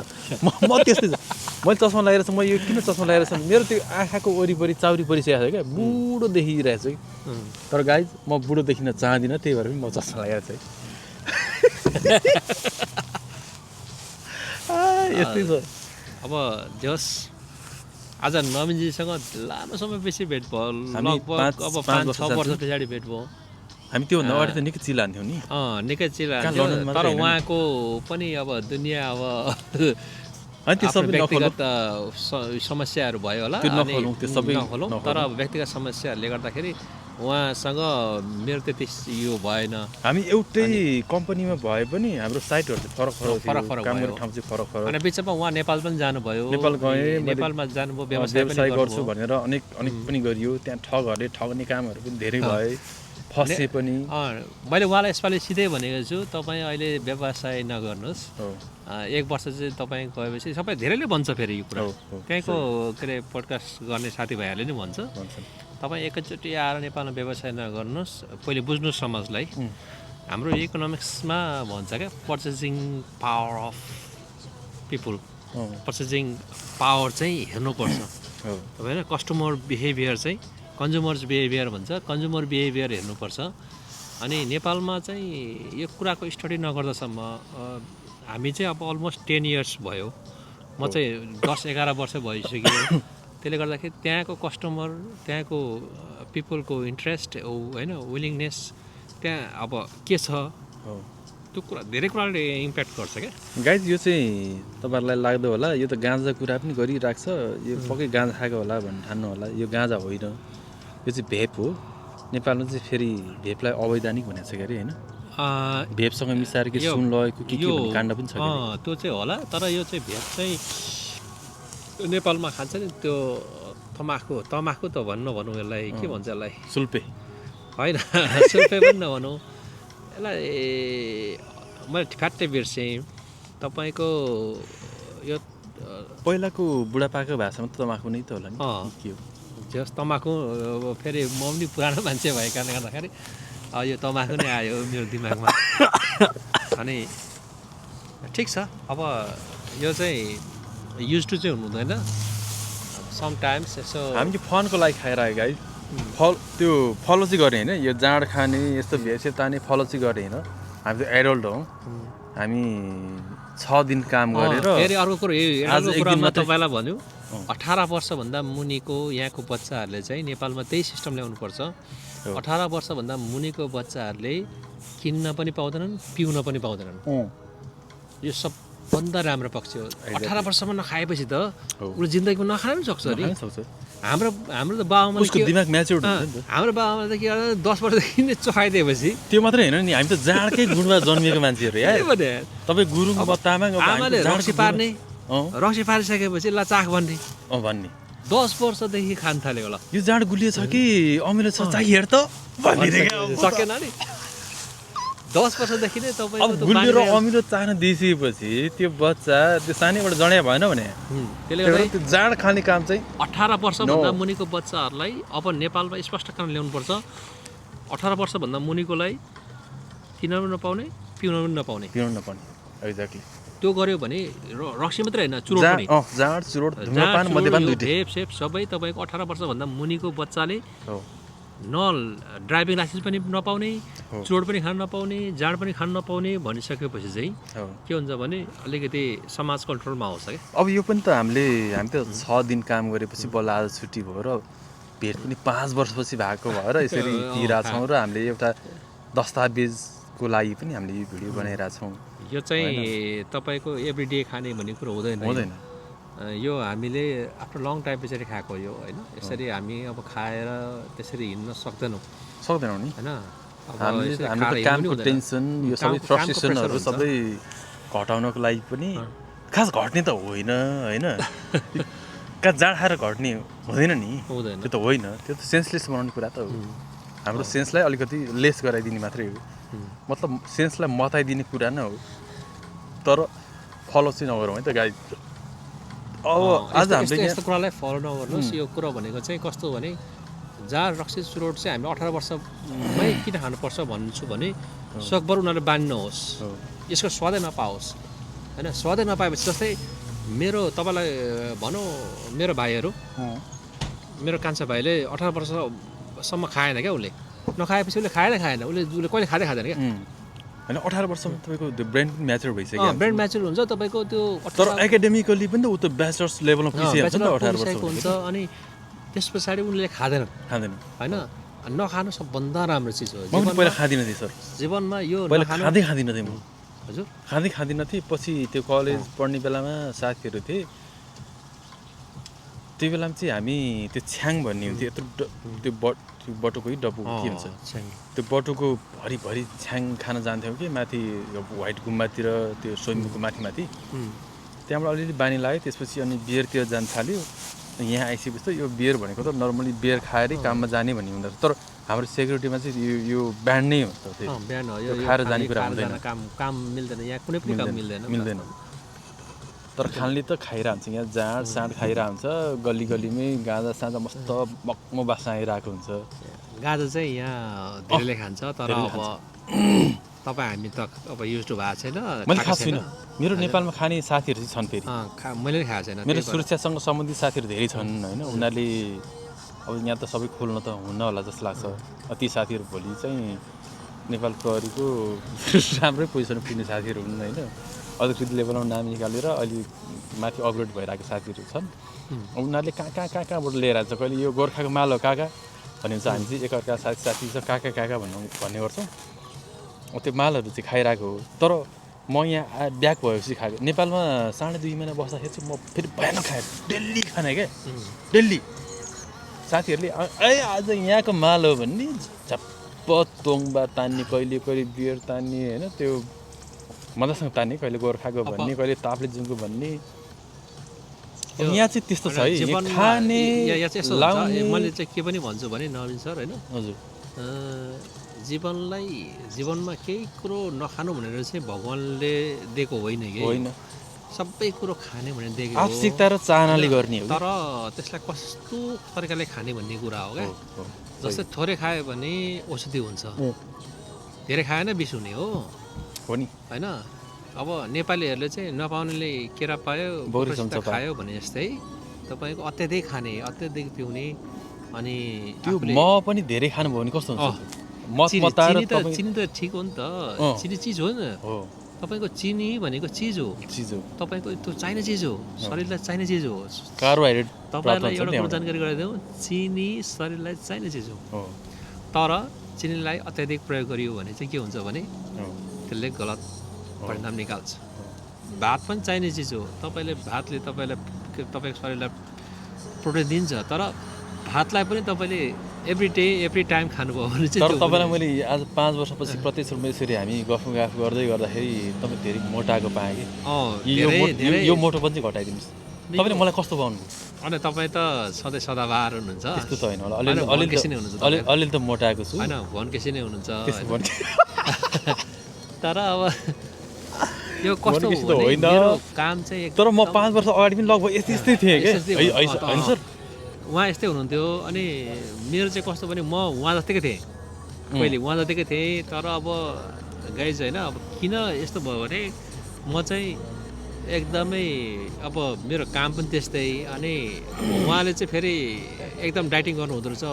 म त्यस्तै छ मैले चस्मा लगाएर म यो किन चस्मा लगाएर मेरो त्यो आँखाको वरिपरि चाउरी परिसकेको छ क्या बुढो देखिरहेको छ कि तर गाइज म बुढो देखिन चाहदिनँ त्यही भएर पनि म चस्मा लगाएर छु यस्तै छ अब जस आज नवीनजीसँग लामो समयपछि भेट भयो लगभग अब 5-6 वर्ष पछाडि भेट भयो हामी त्योभन्दा अगाडि त निकै चिलान्थ्यौँ नि निकै चिलान्थ्यो तर उहाँको पनि अब दुनियाँ अब व्यक्तिगत समस्याहरू भयो होला नखोलौँ तर व्यक्तिगत समस्याहरूले गर्दाखेरि उहाँसँग मेरो त्यति यो भएन हामी एउटै कम्पनीमा भए पनि हाम्रो साइटहरू चाहिँ फरक काम गर्ने ठाउँ चाहिँ फरक अनि बिचमा उहाँ नेपाल पनि जानुभयो नेपाल गएँ नेपालमा जानुभयो व्यवसाय गर्छु भनेर अनेक पनि गरियो त्यहाँ ठगहरूले ठग्ने कामहरू पनि धेरै भए फसे पनि मैले उहाँलाई यसपालि सिधै भनेको छु तपाईँ अहिले व्यवसाय नगर्नुहोस् 1 वर्ष चाहिँ तपाईँ गएपछि सबै धेरैले भन्छ फेरि यो कुरा त्यहीँको के अरे पोडकास्ट गर्ने साथीभाइहरूले नि भन्छ तपाईँ एकैचोटि आएर नेपालमा व्यवसाय नगर्नुहोस् पहिले बुझ्नुहोस् समाजलाई हाम्रो इकोनोमिक्समा भन्छ क्या purchasing power of people purchasing power चाहिँ हेर्नुपर्छ होइन कस्टमर बिहेभियर चाहिँ कन्ज्युमर्स बिहेभियर भन्छ कन्ज्युमर बिहेभियर हेर्नुपर्छ अनि नेपालमा चाहिँ यो कुराको स्टडी नगर्दासम्म हामी चाहिँ अब अलमोस्ट 10 इयर्स भयो म चाहिँ 10-11 वर्ष भइसक्यो त्यसले गर्दाखेरि त्यहाँको कस्टमर त्यहाँको पिपलको इन्ट्रेस्ट होइन विलिङनेस त्यहाँ अब के छ त्यो कुरा धेरै कुराले इम्प्याक्ट गर्छ क्या गाइज यो चाहिँ तपाईँहरूलाई लाग्दो होला यो त गाँजा कुरा पनि गरिरहेको छ यो पक्कै गाँजा खाएको होला भन्ने ठान्नु होला यो गाँजा होइन यो चाहिँ भेप हो नेपालमा चाहिँ फेरि भेपलाई अवैधानिक भनेको छ अरे होइन भेपसँग मिसाएर के सुन लगेको के काण्ड पनि छ त्यो चाहिँ होला तर यो चाहिँ भेप चाहिँ नेपालमा खान्छ नि त्यो तमाखु त भनौँ यसलाई के भन्छ यसलाई सुल्पे होइन सुल्पे पनि नभनौँ यसलाई मैले फ्याट्टै बिर्सेँ तपाईँको यो पहिलाको बुढापाको भाषामा त तमाखु नै त होला नि के हो जस तमाखु फेरि म पनि पुरानो मान्छे भएको कारणले गर्दाखेरि यो तमाखु नै आयो मेरो दिमागमा अनि ठिक छ अब यो चाहिँ युज टु चाहिँ हुनु हुँदैन समटाइम्स यसो हामीले फनको लागि खाइरहेको है त्यो फलो चाहिँ गरेँ होइन यो जाँड खाने यस्तो भेसे ताने फलो चाहिँ गरेँ होइन हामी त एडल्ट हौँ हामी 6 दिन काम गरेर फेरि अर्को कुरो तपाईँलाई भन्यो 18 वर्षभन्दा मुनिको यहाँको बच्चाहरूले चाहिँ नेपालमा त्यही सिस्टम ल्याउनुपर्छ 18 वर्षभन्दा मुनिको बच्चाहरूले किन्न पनि पाउँदैनन् पिउन पनि पाउँदैनन् यो सबभन्दा राम्रो पक्ष हो 18 वर्षमा नखाएपछि त उसले जिन्दगीमा नखान पनि सक्छ अरे हाम्रो त बाबुआमाले दिमाग म्याच्योर हाम्रो बाबुआमाले त के 10 वर्षदेखि नै चखाइदिएपछि त्यो मात्रै होइन नि हामी त जाँडकै गुणमा जन्मिएको मान्छेहरू यार तपाईँ गुरुङ तामाङ आमाले रक्सी पारिसकेपछि ल चाख भन्ने भन्ने 10 वर्षदेखि खान थाल्यो होला यो जाँड गुलियो छ कि अमिलो छ चाहिँ हेर त सकेन नि 10 वर्षदेखि नै तपाईँको गुलियो र अमिलो चाहन दिइसकेपछि त्यो बच्चा त्यो सानैबाट जडिया भएन भने त्यसले गर्दा त्यो जाँड खाने काम चाहिँ 18 वर्षभन्दा मुनिको बच्चाहरूलाई अब नेपालमा स्पष्टीकरण ल्याउनुपर्छ 18 वर्षभन्दा मुनिकोलाई किन्न पनि नपाउने पिउन पनि नपाउने एक्ज्याक्टली त्यो गर्यो भने रक्सी मात्रै होइन चुरोट पनि जाँड चुरोट धुम्रपान मद्यपान दुईटै भेप सेप सबै तपाईँको 18 वर्षभन्दा मुनिको बच्चाले ड्राइभिङ लाइसेन्स पनि नपाउने चुरोट पनि खान नपाउने जाँड पनि खान नपाउने भनिसकेपछि चाहिँ के हुन्छ भने अलिकति समाज कन्ट्रोलमा आउँछ क्या अब यो पनि त हामी त 6 दिन काम गरेपछि बल्ल आज छुट्टी भयो र भेट पनि 5 वर्षपछि भएको भएर यसरी दिइरहेछौँ र हामीले एउटा दस्तावेजको लागि पनि हामीले यो भिडियो बनाइरहेछौँ। यो चाहिँ तपाईँको एभ्रिडे खाने भन्ने कुरो हुँदैन। यो हामीले आफ्टर लङ टाइम पछाडि खाएको यो होइन। यसरी हामी अब खाएर त्यसरी हिँड्न सक्दैनौँ नि होइन। हामीले कामको टेन्सन यो सबै फ्रस्ट्रेसनहरू सबै घटाउनको लागि पनि खास घट्ने त होइन होइन कहाँ जाँड खाएर घट्ने हुँदैन नि, त्यो त होइन, त्यो त सेन्सलेस बनाउने कुरा त हो। हाम्रो सेन्सलाई अलिकति लेस गराइदिने मात्रै हो, मतलब सेन्सलाई मताइदिने कुरा नै हो, तर फलो चाहिँ नगरौँ है त गाइज। अब आज हामीले यस्तो कुरालाई फलो नगर्नुहोस्। यो कुरा भनेको चाहिँ कस्तो भने जहाँ रक्सी चुरोट चाहिँ हामीले 18 वर्षमै किन खानुपर्छ भन्छु भने सकभर उनीहरूले बानी नहोस्, यसको स्वादै नपाओस् होइन। स्वादै नपाएपछि जस्तै मेरो तपाईँलाई भनौँ मेरो भाइहरू, मेरो कान्छा भाइले 18 वर्षसम्म खाएन क्या, उसले नखाएपछि उसले खाएन, उसले कहिले खाँदैन क्या होइन। 18 वर्षमा तपाईँको त्यो ब्रेन पनि म्याच्योर भइसक्यो, ब्रेन म्याच्योर हुन्छ तपाईँको त्यो। तर एकाडेमिकली पनि त ऊ त ब्याचलर्स लेभलमा पुगिसकेको छ नि त 18 वर्ष हुन्छ। अनि त्यस पछाडि उनले खाँदैन होइन। नखानु सबभन्दा राम्रो चिज हो। म पनि पहिला खाँदिनँ थिएँ सर, जीवनमा यो पहिला खाँदिनँ थिएँ म, हजुर खाँदिनँ थिएँ। पछि त्यो कलेज पढ्ने बेलामा साथीहरू थिए, त्यो बेलामा चाहिँ हामी त्यो छ्याङ भन्ने हुन्थ्यो, यत्रो त्यो बटुको डब्बु के हुन्छ त्यो बटुको भरिभरि छ्याङ खान जान्थ्यौँ कि माथि व्हाइट गुम्बातिर, त्यो सोइमुखको माथि त्यहाँबाट अलिअलि बानी लाग्यो। त्यसपछि अनि बियरतिर जान थाल्यो। यहाँ आइसकेपछि त यो बियर भनेको त नर्मली बियर खाएरै काममा जाने भन्ने हुँदो रहेछ, तर हाम्रो सेक्युरिटीमा चाहिँ यो ब्यान्ड नै हुन्छ, ब्यान्ड हो, यो खाएर जाने कुरा हुँदैन, काम मिल्दैन, यहाँ कुनै पनि काम मिल्दैन। तर खानले त खाइरहन्छ, यहाँ जाँड साँड खाइरहन्छ, गल्ली गल्लीमै गाँजा साँझा मस्त मक्म बास्ना आइरहेको हुन्छ। गाँजा चाहिँ यहाँ धेरैले खान्छ, तर अब तपाईँ हामी त अब युज टु भएको छैन। मैले खाएको छुइनँ, मेरो नेपालमा खाने साथीहरू चाहिँ छन्, फेरि मैले खाएको छैन। मेरो सुरक्षासँग सम्बन्धित साथीहरू धेरै छन् होइन। उनीहरूले अब यहाँ त सबै खोल्न त हुन्न होला जस्तो लाग्छ। ती साथीहरू भोलि चाहिँ नेपाल प्रहरीको राम्रै पोजिसनमा पुग्ने साथीहरू हुन् होइन। अधिकृत लेभलमा नाम निकालेर अहिले माथि अपग्रेड भइरहेको साथीहरू छन्। उनीहरूले कहाँबाट लिएर आएको छ, कहिले यो गोर्खाको माल हो काका भन्ने हुन्छ, हामी चाहिँ एकअर्का साथी छ काका भन्ने गर्छौँ। त्यो मालहरू चाहिँ खाइरहेको हो। तर म यहाँ ब्याक भएपछि खाएको। नेपालमा 2.5 महिना बस्दाखेरि चाहिँ म फेरि भयानक खाएँ, डेली खाने क्या, डेली। साथीहरूले आज यहाँको माल हो भन्ने झप्प तोङबा तान्ने, कहिले बियर तान्ने होइन, त्यो मजासँग तान्ने, कहिले गोर्खाको भन्ने, कहिले ताप्लेजुङको भन्ने। यहाँ चाहिँ त्यस्तो छ है, खाने लाउने। मैले चाहिँ के पनि भन्छु भने नवीन सर होइन, हजुर जीवनमा केही कुरो नखानु भनेर चाहिँ भगवान्ले दिएको होइन कि, सबै कुरो खाने भनेर दिएको हो, आवश्यकता र चाहनाले गर्ने हो। तर त्यसलाई कस्तो तरिकाले खाने भन्ने कुरा हो क्या। जस्तै थोरै खायो भने औषधि हुन्छ, धेरै खाएन विष हुने हो नि होइन। अब नेपालीहरूले चाहिँ नपाउनेले केरा पायो खायो भने जस्तै तपाईँको अत्याधिक खाने, अत्याधिक पिउने। अनि त्यो म पनि धेरै खानु भयो भने कस्तो हुन्छ? चिनी त ठिक हो नि त, चिनी चिज हो नि, तपाईँको चिनी भनेको चिज हो, तपाईँको त्यो चाहिने चिज हो, शरीरलाई चाहिने चिज हो, कार्बोहाइड्रेट। तपाईँलाई एउटा कुरो जानकारी गराइदिउँ, चिनी शरीरलाई चाहिने चिज हो। तर चिनीलाई अत्याधिक प्रयोग गरियो भने चाहिँ के हुन्छ भने त्यसले गलत परिणाम निकाल्छ। भात पनि चाहिने चिज हो, भातले तपाईँको शरीरलाई प्रोटिन दिन्छ, तर भातलाई पनि तपाईँले एभ्री टाइम खानुभयो भने चाहिँ। तर तपाईँलाई मैले आज 5 वर्षपछि प्रत्यक्ष रूपमा यसरी हामी गफ गर्दै गर्दाखेरि तपाईँ धेरै मोटाएको पाएँ कि यो मोटो पनि चाहिँ घटाइदिनुहोस्। तपाईँले मलाई कस्तो पाउनुभयो? अनि तपाईँ त सदाबहार हुनुहुन्छ, त्यस्तो त होइन होला, अलिअलि त मोटाएको छु होइन, भनकेसी नै हुनुहुन्छ। तर अब यो कस्तो होइन काम चाहिँ, तर म 5 वर्ष अगाडि पनि लगभग यस्तै थिएँ कि होइन सर, उहाँ यस्तै हुनुहुन्थ्यो। अनि मेरो चाहिँ कस्तो भने म उहाँ जतिकै थिएँ, पहिले उहाँ जतिकै थिएँ। तर अब गाइज होइन, अब किन यस्तो भयो भने म चाहिँ एकदमै अब मेरो काम पनि त्यस्तै, अनि उहाँले चाहिँ फेरि एकदम डाइटिङ गर्नु हुँदो रहेछ,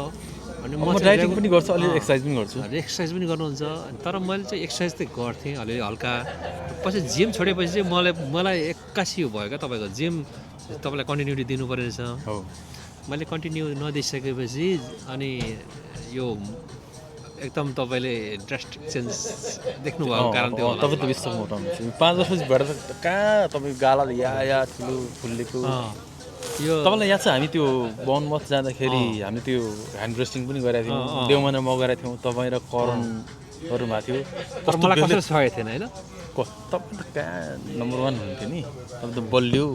अनि म डाइटिङ पनि गर्छु, अलि एक्सर्साइज पनि गर्छु, एक्सर्साइज पनि गर्नुहुन्छ। तर मैले चाहिँ एक्सर्साइज चाहिँ गर्थेँ अलिअलि हल्का, पछि जिम छोडेपछि चाहिँ मलाई एक्कासी भयो क्या, तपाईँको जिम तपाईँलाई कन्टिन्युटी दिनु पर्ने रहेछ। मैले कन्टिन्यू नदिइसकेपछि अनि यो एकदम तपाईँले ड्रास्टिक चेन्ज देख्नुभएको कारण त्यो होला। तपाईँ त विश्वास मोटाउनुहुन्छ 5 वर्षपछि भेट्दा त कहाँ तपाईँको गाला या ठुलो फुल्लेको। यो तपाईँलाई याद छ हामी त्यो बनमथ जाँदाखेरि हामीले त्यो ह्यान्ड रेस्टिङ पनि गरेका थियौँ, देवमाना म गरेका थियौँ, तपाईँ र करणहरू भएको थियो। तर मलाई कसरी सकेको थिएन होइन। तपाईँ त कहाँ नम्बर 1 हुनुहुन्थ्यो नि, तपाईँ त बलियो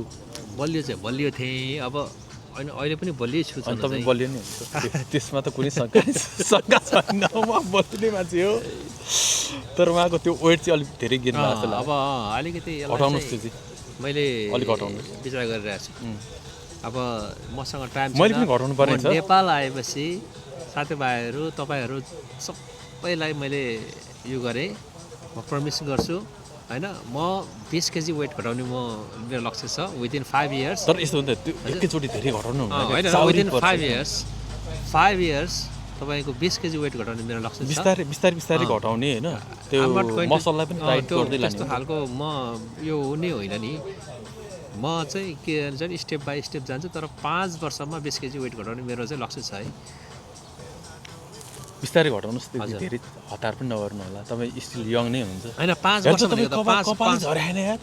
बलियो थिएँ। अब होइन अहिले पनि बलियै छु। अनि तपाईँ बलियो नि हुन्छ, त्यसमा त कुनै शङ्का छैन। म बलिने मान्छे हो, तर उहाँको त्यो वेट चाहिँ अलिक धेरै गेन भएको छ। अब अलिकति हटाउनुहोस् त्यो चाहिँ, मैले अलिक हटाउनुहोस्, विचार गरिरहेको छु। अब मसँग टाइम मैले पनि घटाउनु पर्ने छ। नेपाल आएपछि साथीभाइहरू तपाईँहरू सबैलाई मैले यो गरेँ, म प्रमिस गर्छु होइन। म 20 केजी वेट घटाउने मेरो लक्ष्य छ विदिन 5 इयर्स। तर यस्तो हुन्छ त्यो एकैचोटि धेरै घटाउनु होइन, विदिन 5 इयर्स तपाईँको 20 केजी वेट घटाउने मेरो लक्ष्य छ। बिस्तारै घटाउने होइन, त्यो मसललाई पनि टाइट गर्दै लाने। त्यस्तो खालको म यो हुने होइन नि, म चाहिँ के भन्छ नि स्टेप बाई स्टेप जान्छु। तर 5 वर्षमा 20 केजी वेट घटाउने मेरो चाहिँ लक्ष्य छ है। बिस्तारै घटाउनुहोस्, त्यो धेरै हतार पनि नगर्नु होला, तपाईँ स्टिल यङ नै हुनुहुन्छ होइन। 5 वर्ष भनेको त कपाल झरेन यार,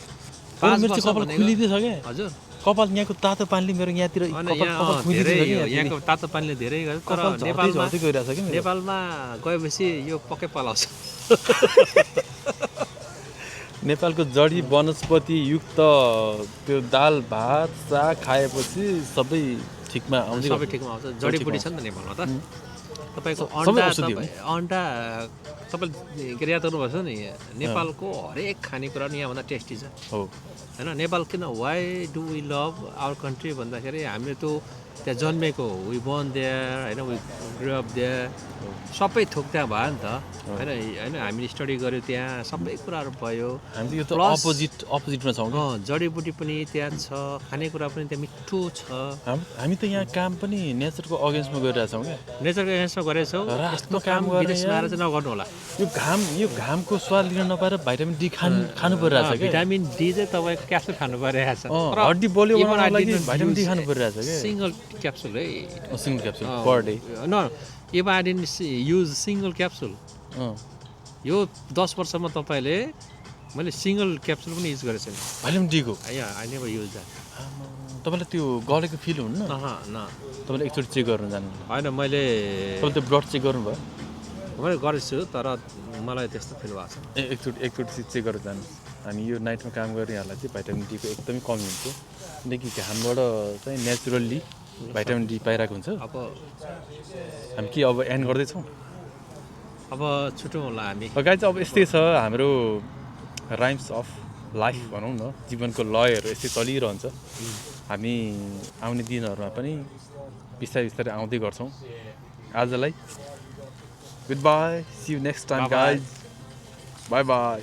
5 मेरो चाहिँ कपाल खुलिदिएछ क्या हजुर। कपाल यहाँको तातो पानीले मेरो यहाँतिर कपाल खुलिदिएछ क्या। यहाँको तातो पानीले धेरै गर्छ, तर नेपालमा गएपछि यो पक्कै पलाउँछ। नेपालको जडी वनस्पति युक्त त्यो दाल भात साग खाएपछि सबै ठिकमा आउँछ। जडीबुटी छ नि त नेपालमा त। तपाईँको अन्डा तपाईँले के याद गर्नुपर्छ नि, नेपालको हरेक खानेकुरा नि यहाँभन्दा टेस्टी छ होइन। नेपाल किन why do we love our country भन्दाखेरि हामीले त्यो त्यहाँ जन्मेको, वी बर्न देयर होइन, वी ग्रो अप देयर, सबै थोक त्यहाँ भयो नि त होइन। हामीले स्टडी गऱ्यौँ त्यहाँ, सबै कुराहरू भयो। हामी यो त अपोजिटमा छौँ। जडीबुटी पनि त्यहाँ छ, खानेकुरा पनि त्यहाँ मिठो छ। हामी त यहाँ काम पनि नेचरको अगेन्स्टमा गरिरहेछौँ क्या। नेचरको एगेन्स्टमा गरेछौँ, यस्तो काम विदेशमा आएर चाहिँ नगर्नु होला। यो घामको स्वाद लिन नपाएर भिटामिन डी खानु परिरहेछ क्या। भिटामिन डी चाहिँ तपाईँको क्याप्सुल खानु परिरहेछ। हड्डी बलियो बनाउनको लागि भिटामिन डी खानु परिरहेछ क्या। सिङ्गल क्याप्सुल है, single capsule per day. If I didn't use single capsule, यो 10 वर्षमा तपाईँले मैले सिङ्गल क्याप्सुल पनि युज गरेको छैन भिटामिन डीको। I never use that. तपाईँलाई त्यो गलेको फिल हुन्न? तपाईँले एकचोटि चेक गर्नु जानु होइन। मैले तपाईँले त्यो ब्लड चेक गर्नुभयो? मैले गरेको छु, तर मलाई त्यस्तो फिल भएको छ। एकचोटि चेक गरेर जानु। हामी यो नाइटमा काम गर्नेहरूलाई चाहिँ भिटामिन डीको एकदमै कमी हुन्छ, किनकि घामबाट चाहिँ नेचुरल्ली भिटामिन डी पाइरहेको हुन्छ। अब हामी के अब एन्ड गर्दैछौँ, अब छुट्यौँ होला हामी। गाई चाहिँ अब यस्तै छ हाम्रो राइम्स अफ लाइफ भनौँ न, जीवनको लयहरू यस्तै चलिरहन्छ। हामी आउने दिनहरूमा पनि बिस्तारै आउँदै गर्छौँ। आजलाई good bye, see you next time guys, bye by.